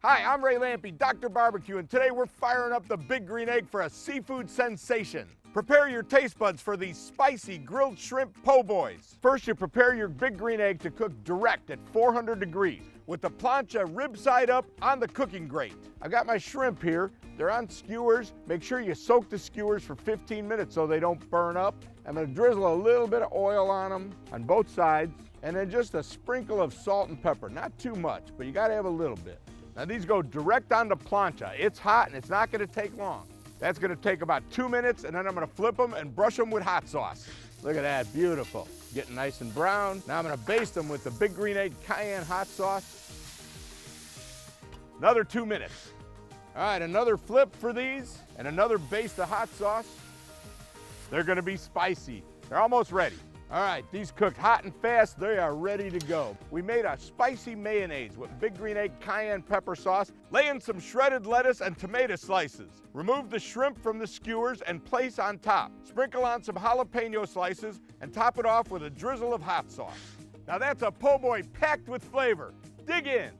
Hi, I'm Ray Lampe, Dr. Barbecue, and today we're firing up the Big Green Egg for a seafood sensation. Prepare your taste buds for these spicy grilled shrimp po' boys. First, you prepare your Big Green Egg to cook direct at 400 degrees with the plancha rib side up on the cooking grate. I've got my shrimp here. They're on skewers. Make sure you soak the skewers for 15 minutes so they don't burn up. I'm gonna drizzle a little bit of oil on them on both sides, and then just a sprinkle of salt and pepper. Not too much, but you gotta have a little bit. Now these go direct on the plancha. It's hot and it's not gonna take long. That's gonna take about 2 minutes, and then I'm gonna flip them and brush them with hot sauce. Look at that, beautiful. Getting nice and brown. Now I'm gonna baste them with the Big Green Egg cayenne hot sauce. Another 2 minutes. All right, another flip for these and another baste of hot sauce. They're gonna be spicy. They're almost ready. All right, these cooked hot and fast, they are ready to go. We made a spicy mayonnaise with Big Green Egg cayenne pepper sauce. Lay in some shredded lettuce and tomato slices. Remove the shrimp from the skewers and place on top. Sprinkle on some jalapeno slices and top it off with a drizzle of hot sauce. Now that's a po' boy packed with flavor. Dig in.